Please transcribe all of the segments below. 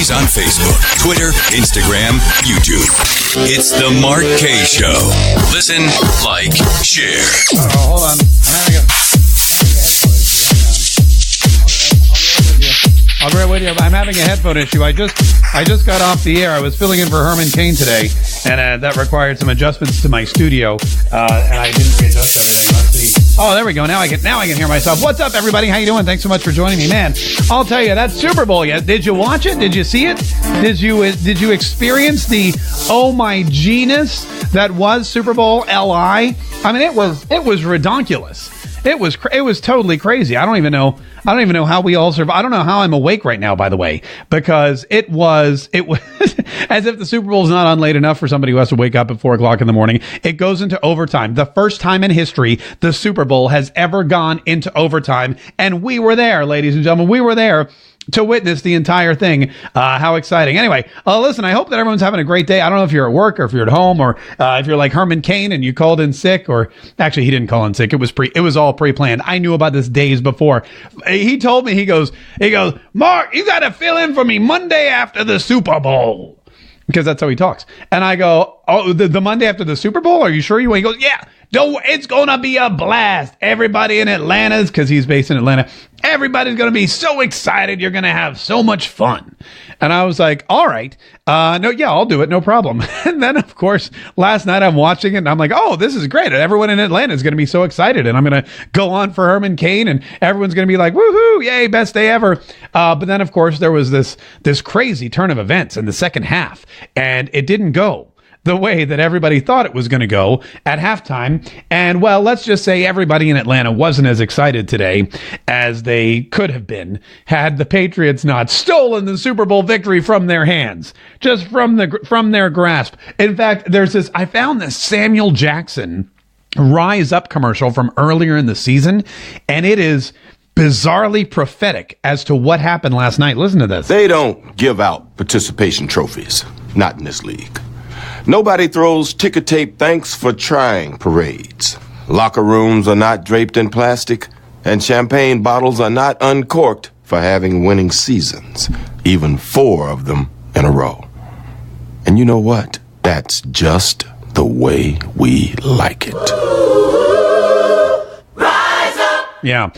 He's on Facebook, Twitter, Instagram, YouTube. It's The Mark Kaye Show. Listen, like, share. Hold on. I'll be right with you. I'm having a headphone issue. I just got off the air. I was filling in for Herman Cain today, and that required some adjustments to my studio, and I didn't readjust everything. Let's see. Oh, there we go. Now I can hear myself. What's up, everybody? How you doing? Thanks so much for joining me, man. I'll tell you, that Super Bowl. Did you watch it? Did you see it? Did you experience the oh my genus that was Super Bowl LI? I mean, it was redonkulous. It was totally crazy. I don't even know how we all survived. I don't know how I'm awake right now, by the way, because it was as if the Super Bowl is not on late enough for somebody who has to wake up at 4:00 in the morning. It goes into overtime. The first time in history the Super Bowl has ever gone into overtime. And we were there, ladies and gentlemen. We were there to witness the entire thing. How exciting. Anyway, listen, I hope that everyone's having a great day. I don't know if you're at work or if you're at home or if you're like Herman Cain and you called in sick, or actually he didn't call in sick. It was all pre-planned. I knew about this days before. He told me, he goes, Mark, you got to fill in for me Monday after the Super Bowl. Because that's how he talks. And I go, oh, the Monday after the Super Bowl? Are you sure you want? He goes, yeah. It's going to be a blast. Everybody in Atlanta's, because he's based in Atlanta, everybody's going to be so excited. You're going to have so much fun. And I was like, all right. I'll do it. No problem. And then, of course, last night I'm watching it and I'm like, oh, this is great. Everyone in Atlanta is going to be so excited. And I'm going to go on for Herman Cain and everyone's going to be like, woohoo, yay, best day ever. But then, of course, there was this crazy turn of events in the second half, and it didn't go the way that everybody thought it was going to go at halftime. And, well, let's just say everybody in Atlanta wasn't as excited today as they could have been had the Patriots not stolen the Super Bowl victory from their hands, just from their grasp. In fact, I found this Samuel Jackson Rise Up commercial from earlier in the season, and it is bizarrely prophetic as to what happened last night. Listen to this. They don't give out participation trophies, not in this league. Nobody throws ticker tape thanks for trying parades. Locker rooms are not draped in plastic, and champagne bottles are not uncorked for having winning seasons, even 4 of them in a row. And you know what? That's just the way we like it. Rise up! Yeah.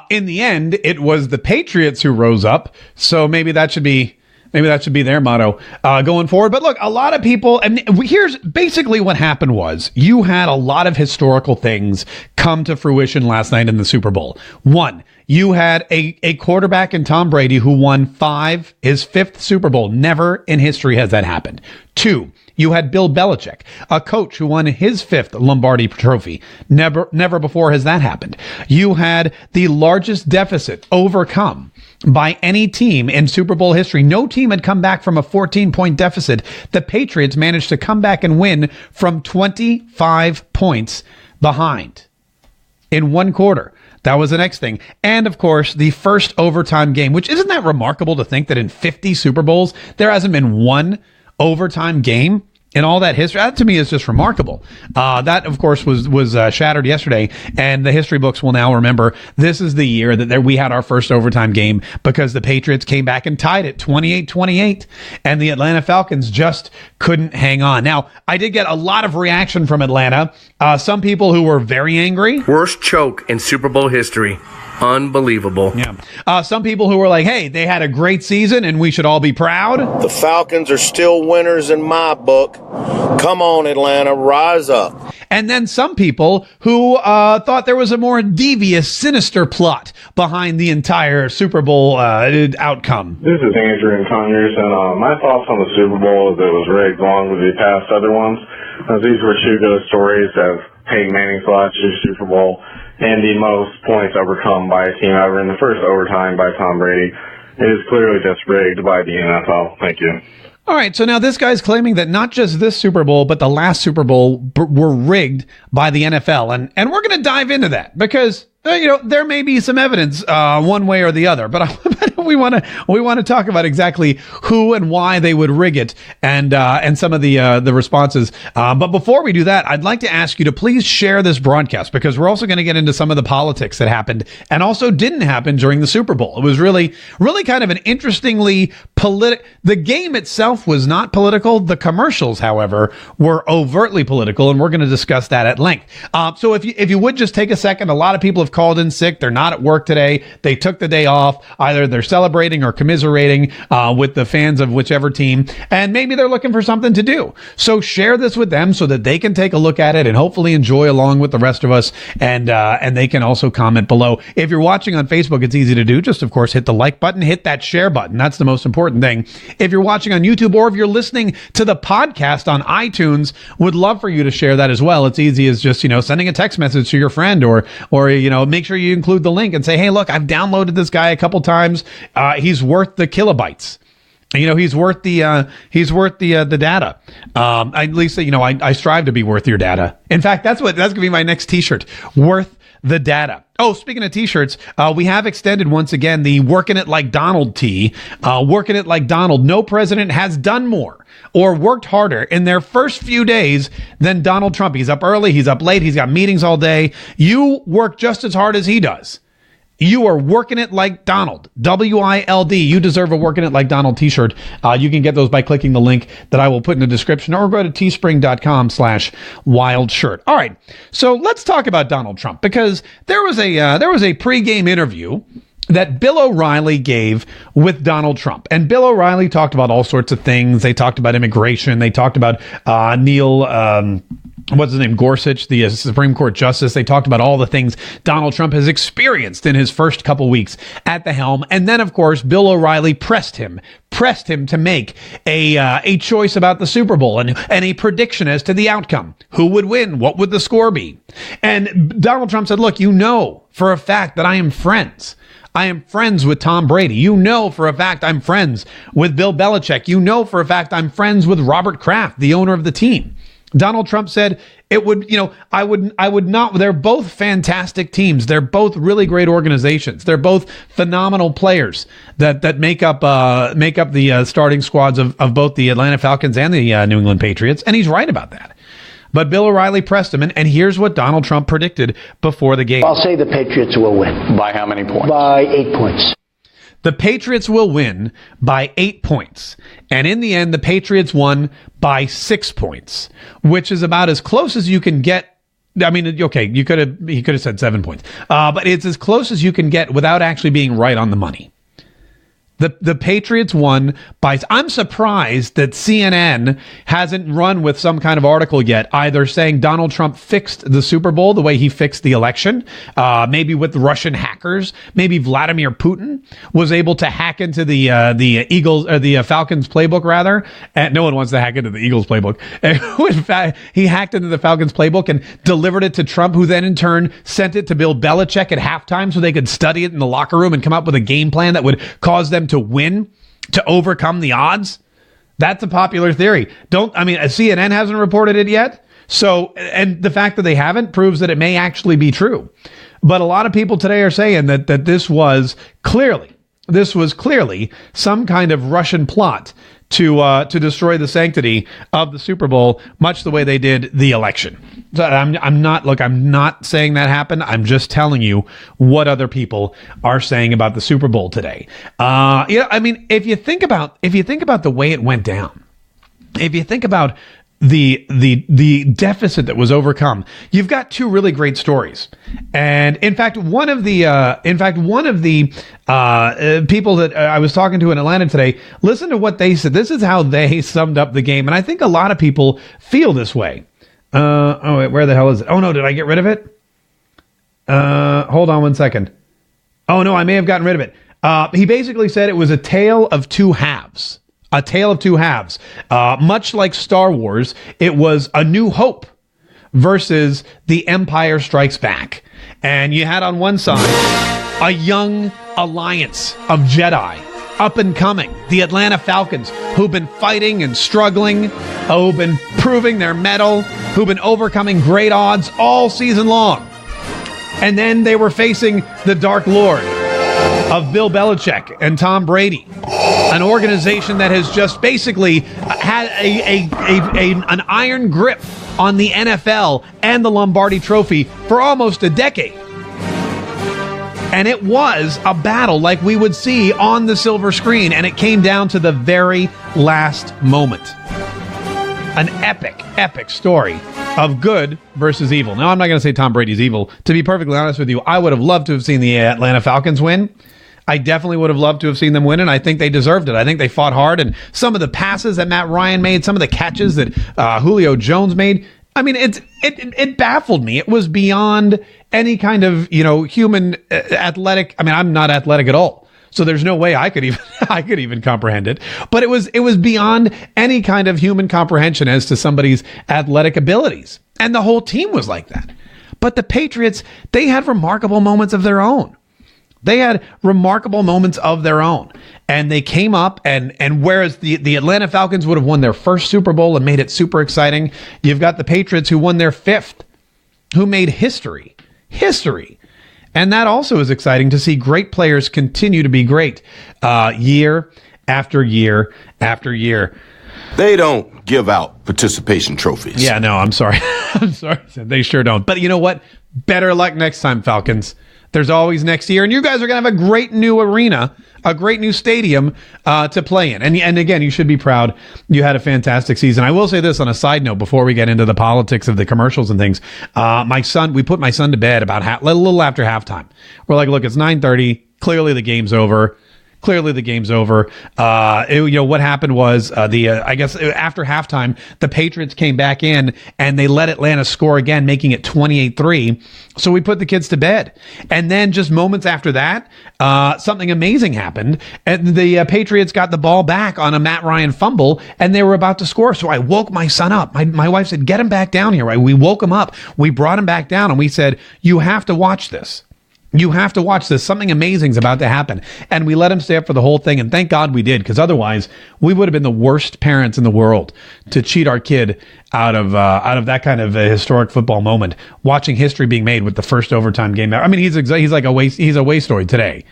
In the end, it was the Patriots who rose up, so maybe that should be their motto going forward. But look, a lot of people, and here's basically what happened was you had a lot of historical things come to fruition last night in the Super Bowl. One, you had a quarterback in Tom Brady who won his 5th Super Bowl. Never in history has that happened. 2, you had Bill Belichick, a coach who won his 5th Lombardi trophy. Never before has that happened. You had the largest deficit overcome by any team in Super Bowl history. No team had come back from a 14-point deficit. The Patriots managed to come back and win from 25 points behind in one quarter. That was the next thing. And, of course, the first overtime game, which isn't that remarkable to think that in 50 Super Bowls, there hasn't been one overtime game in all that history. That to me is just remarkable. That, of course, was shattered yesterday, and the history books will now remember this is the year that we had our first overtime game because the Patriots came back and tied it 28-28, and the Atlanta Falcons just couldn't hang on. Now, I did get a lot of reaction from Atlanta. Some people who were very angry. Worst choke in Super Bowl history. Unbelievable. Yeah. Some people who were like, hey, they had a great season and we should all be proud. The Falcons are still winners in my book. Come on, Atlanta, rise up. And then some people who thought there was a more devious, sinister plot behind the entire Super Bowl outcome. This is Andrew in Conyers, and my thoughts on the Super Bowl is that it was rigged along with the past other ones. These were 2 ghost stories of Peyton Manning's last year's Super Bowl and the most points overcome by a team ever in the first overtime by Tom Brady. It is clearly just rigged by the NFL. Thank you. All right, so now this guy's claiming that not just this Super Bowl, but the last Super Bowl were rigged by the NFL. And we're going to dive into that because, there may be some evidence one way or the other. But we want to talk about exactly who and why they would rig it and some of the responses. But before we do that, I'd like to ask you to please share this broadcast because we're also going to get into some of the politics that happened and also didn't happen during the Super Bowl. It was really, really kind of an interestingly the game itself was not political. The commercials, however, were overtly political, and we're going to discuss that at length. So if you would just take a second, a lot of people have called in sick. They're not at work today. They took the day off. Either they're celebrating or commiserating with the fans of whichever team, and maybe they're looking for something to do. So share this with them so that they can take a look at it and hopefully enjoy along with the rest of us, and they can also comment below. If you're watching on Facebook, it's easy to do. Just, of course, hit the like button, hit that share button. That's the most important thing. If you're watching on YouTube or if you're listening to the podcast on iTunes, would love for you to share that as well. It's easy as just, sending a text message to your friend or make sure you include the link and say, hey, look, I've downloaded this guy a couple times. He's worth the kilobytes. He's worth the data. At least, I strive to be worth your data. In fact, that's going to be my next t-shirt. Worth the data. Oh, speaking of t-shirts, we have extended once again the Working It Like Donald tee. Working It Like Donald. No president has done more or worked harder in their first few days than Donald Trump. He's up early. He's up late. He's got meetings all day. You work just as hard as he does. You are working it like Donald. WILD. You deserve a Working It Like Donald t-shirt. You can get those by clicking the link that I will put in the description or go to teespring.com/wildshirt. All right. So let's talk about Donald Trump, because there was a pregame interview that Bill O'Reilly gave with Donald Trump. And Bill O'Reilly talked about all sorts of things. They talked about immigration. They talked about what's his name? Gorsuch, the Supreme Court justice. They talked about all the things Donald Trump has experienced in his first couple weeks at the helm. And then, of course, Bill O'Reilly pressed him to make a choice about the Super Bowl and a prediction as to the outcome. Who would win? What would the score be? And Donald Trump said, look, for a fact that I am friends. I am friends with Tom Brady. For a fact I'm friends with Bill Belichick. For a fact I'm friends with Robert Kraft, the owner of the team. Donald Trump said it would, I would not. They're both fantastic teams. They're both really great organizations. They're both phenomenal players that make up the starting squads of both the Atlanta Falcons and the New England Patriots. And he's right about that. But Bill O'Reilly pressed him, and here's what Donald Trump predicted before the game. I'll say the Patriots will win. By how many points? By 8 points. The Patriots will win by 8 points. And in the end, the Patriots won by 6 points, which is about as close as you can get. I mean, okay, he could have said 7 points, but it's as close as you can get without actually being right on the money. The Patriots won by. I'm surprised that CNN hasn't run with some kind of article yet, either saying Donald Trump fixed the Super Bowl the way he fixed the election, maybe with Russian hackers, maybe Vladimir Putin was able to hack into the Eagles or the Falcons playbook rather. And no one wants to hack into the Eagles playbook. In fact, he hacked into the Falcons playbook and delivered it to Trump, who then in turn sent it to Bill Belichick at halftime so they could study it in the locker room and come up with a game plan that would cause them to win, to overcome the odds. That's a popular theory. CNN hasn't reported it yet. So, and the fact that they haven't proves that it may actually be true. But a lot of people today are saying that this was clearly some kind of Russian plot to destroy the sanctity of the Super Bowl, much the way they did the election. So I'm not saying that happened. I'm just telling you what other people are saying about the Super Bowl today. If you think about the way it went down, if you think about the deficit that was overcome, you've got two really great stories. And in fact, one of the people that I was talking to in Atlanta today, listen to what they said. This is how they summed up the game. And I think a lot of people feel this way. Where the hell is it? Oh no, did I get rid of it? Hold on one second. Oh no, I may have gotten rid of it. He basically said it was a tale of two halves. A tale of two halves. Much like Star Wars, it was A New Hope versus The Empire Strikes Back. And you had on one side a young alliance of Jedi, up and coming, the Atlanta Falcons, who've been fighting and struggling, who've been proving their mettle, who've been overcoming great odds all season long. And then they were facing the Dark Lord of Bill Belichick and Tom Brady, an organization that has just basically had an iron grip on the NFL and the Lombardi Trophy for almost a decade. And it was a battle like we would see on the silver screen, and it came down to the very last moment. An epic story of good versus evil. Now, I'm not going to say Tom Brady's evil. To be perfectly honest with you, I would have loved to have seen the Atlanta Falcons win. I definitely would have loved to have seen them win, and I think they deserved it. I think they fought hard, and some of the passes that Matt Ryan made, some of the catches that Julio Jones made, I mean, it baffled me. It was beyond any kind of, human athletic. I mean, I'm not athletic at all, so there's no way I could even comprehend it. But it was beyond any kind of human comprehension as to somebody's athletic abilities, and the whole team was like that. But the Patriots, they had remarkable moments of their own. They had remarkable moments of their own, and they came up, and whereas the Atlanta Falcons would have won their first Super Bowl and made it super exciting, you've got the Patriots who won their fifth, who made history. And that also is exciting to see great players continue to be great year after year after year. They don't give out participation trophies. Yeah, no, I'm sorry. I'm sorry. They sure don't. But you know what? Better luck next time, Falcons. There's always next year, and you guys are going to have a great new arena, a great new stadium to play in. And again, you should be proud. You had a fantastic season. I will say this on a side note before we get into the politics of the commercials and things. We put my son to bed about a little after halftime. We're like, look, it's 9:30. Clearly the game's over. What happened was I guess after halftime, the Patriots came back in and they let Atlanta score again, making it 28-3. So we put the kids to bed. And then just moments after that, something amazing happened. And the Patriots got the ball back on a Matt Ryan fumble, and they were about to score. So I woke my son up. My wife said, get him back down here. Right? We woke him up. We brought him back down, and we said, you have to watch this. You have to watch this. Something amazing is about to happen. And we let him stay up for the whole thing. And thank God we did, because otherwise we would have been the worst parents in the world to cheat our kid out of that kind of a historic football moment, watching history being made with the first overtime game. I mean, he's a wastoid today.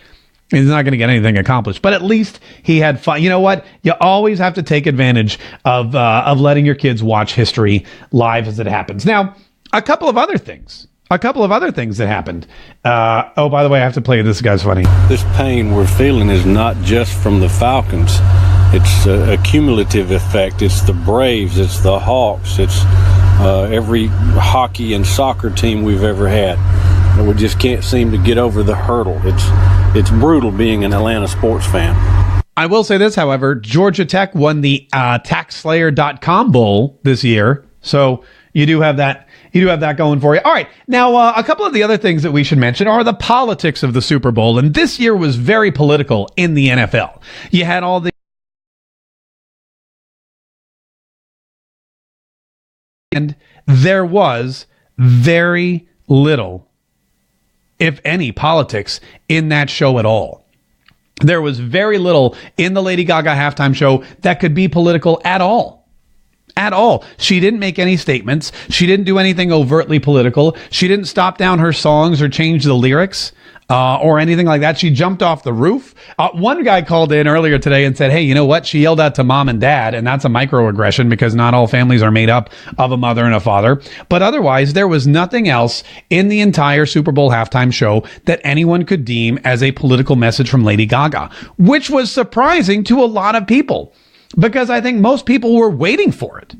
He's not going to get anything accomplished, but at least he had fun. You know what? You always have to take advantage of letting your kids watch history live as it happens. Now, a couple of other things that happened. By the way, I have to play this. Guy's funny. This pain we're feeling is not just from the Falcons. It's a cumulative effect. It's the Braves. It's the Hawks. It's every hockey and soccer team we've ever had. And we just can't seem to get over the hurdle. It's brutal being an Atlanta sports fan. I will say this, however, Georgia Tech won the TaxSlayer.com Bowl this year. So you do have that. You do have that going for you. All right. Now, a couple of the other things that we should mention are the politics of the Super Bowl. And this year was very political in the NFL. You had all the... And there was very little, if any, politics in that show at all. There was very little in the Lady Gaga halftime show that could be political at all. At all. She didn't make any statements. She didn't do anything overtly political. She didn't stop down her songs or change the lyrics or anything like that. She jumped off the roof. One guy called in earlier today and said, hey, you know what? She yelled out to mom and dad, and that's a microaggression because not all families are made up of a mother and a father. But otherwise, there was nothing else in the entire Super Bowl halftime show that anyone could deem as a political message from Lady Gaga, which was surprising to a lot of people. Because I think most people were waiting for it.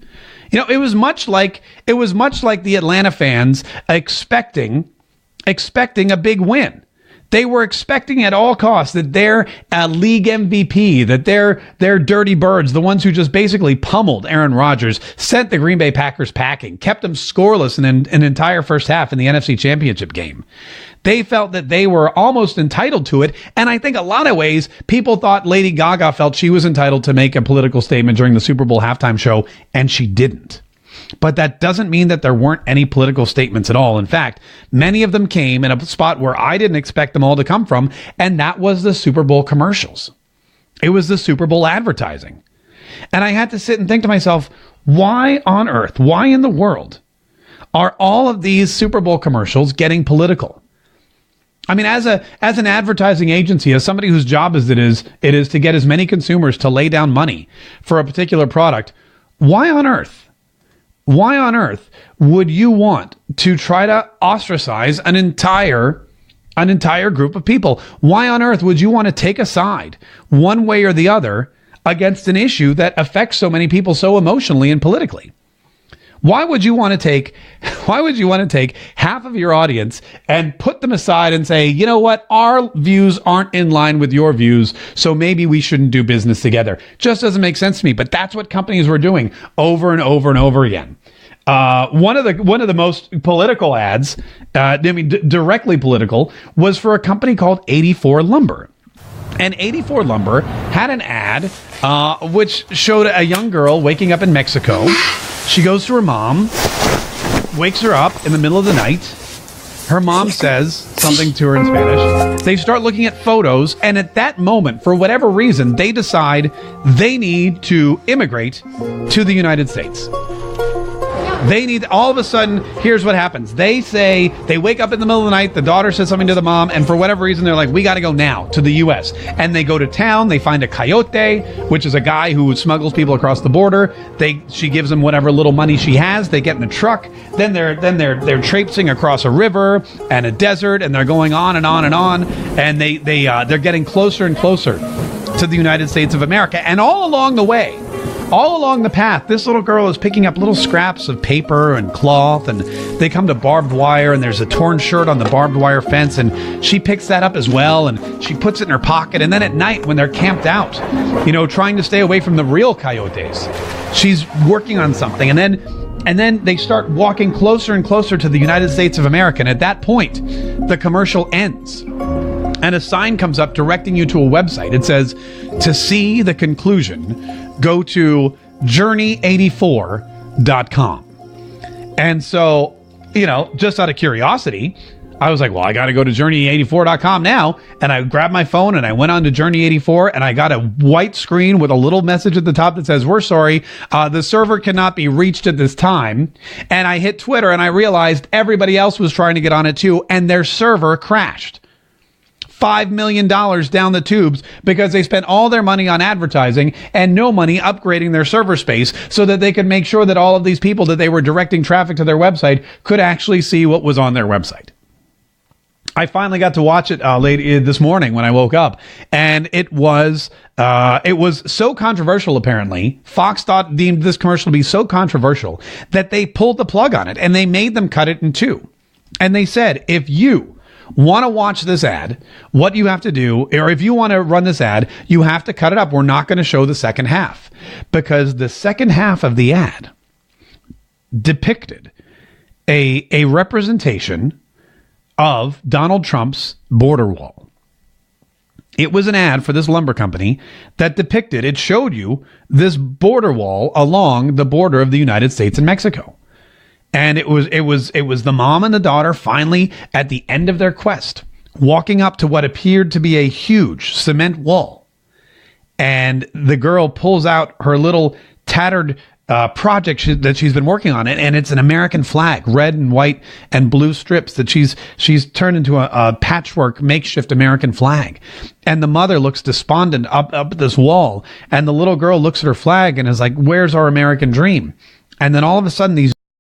You know, it was much like the Atlanta fans expecting a big win. They were expecting at all costs that their league MVP, that their dirty birds, the ones who just basically pummeled Aaron Rodgers, sent the Green Bay Packers packing, kept them scoreless in an entire first half in the NFC Championship game. They felt that they were almost entitled to it. And I think a lot of ways, people thought Lady Gaga felt she was entitled to make a political statement during the Super Bowl halftime show, and she didn't. But that doesn't mean that there weren't any political statements at all. In fact, many of them came in a spot where I didn't expect them all to come from, and that was the Super Bowl commercials. It was the Super Bowl advertising. And I had to sit and think to myself, why on earth, why in the world are all of these Super Bowl commercials getting political? I mean, as an advertising agency, as somebody whose job it is to get as many consumers to lay down money for a particular product, why on earth would you want to try to ostracize an entire an entire group of people. Why on earth would you want to take a side one way or the other against an issue that affects so many people so emotionally and politically? Why would you want to take half of your audience and put them aside and say, you know what, our views aren't in line with your views, so maybe we shouldn't do business together? Just doesn't make sense to me. But that's what companies were doing over and over and over again. One of the most political ads, directly political, was for a company called 84 Lumber. And 84 Lumber had an ad which showed a young girl waking up in Mexico. She goes to her mom, wakes her up in the middle of the night. Her mom says something to her in Spanish. They start looking at photos, and at that moment, for whatever reason, they decide they need to immigrate to the United States. They need, all of a sudden, here's what happens. They say, they wake up in the middle of the night, the daughter says something to the mom, and for whatever reason, they're like, we got to go now to the U.S. And they go to town, they find a coyote, which is a guy who smuggles people across the border. She gives them whatever little money she has. They get in a truck. Then they're traipsing across a river and a desert, and they're going on and on and on. And they're getting closer and closer to the United States of America. And all along the way, all along the path, this little girl is picking up little scraps of paper and cloth, and they come to barbed wire, and there's a torn shirt on the barbed wire fence, and she picks that up as well, and she puts it in her pocket. And then at night, when they're camped out, trying to stay away from the real coyotes, she's working on something. And then they start walking closer and closer to the United States of America. And at that point, the commercial ends. And a sign comes up directing you to a website. It says, to see the conclusion, go to journey84.com. And so, just out of curiosity, I was like, well, I got to go to journey84.com now. And I grabbed my phone and I went on to Journey84, and I got a white screen with a little message at the top that says, we're sorry, the server cannot be reached at this time. And I hit Twitter and I realized everybody else was trying to get on it too, and their server crashed. $5 million down the tubes because they spent all their money on advertising and no money upgrading their server space so that they could make sure that all of these people that they were directing traffic to their website could actually see what was on their website. I finally got to watch it late this morning when I woke up, and it was so controversial. Apparently, Fox deemed this commercial to be so controversial that they pulled the plug on it, and they made them cut it in two. And they said, if you want to watch this ad, what you have to do, or if you want to run this ad, you have to cut it up. We're not going to show the second half, because the second half of the ad depicted a representation of Donald Trump's border wall. It was an ad for this lumber company that depicted, it showed you this border wall along the border of the United States and Mexico. And it was the mom and the daughter finally at the end of their quest, walking up to what appeared to be a huge cement wall. And the girl pulls out her little tattered project that she's been working on, and it's an American flag, red and white and blue strips that she's turned into a patchwork makeshift American flag. And the mother looks despondent up at this wall, and the little girl looks at her flag and is like, where's our American dream? And then all of a sudden, these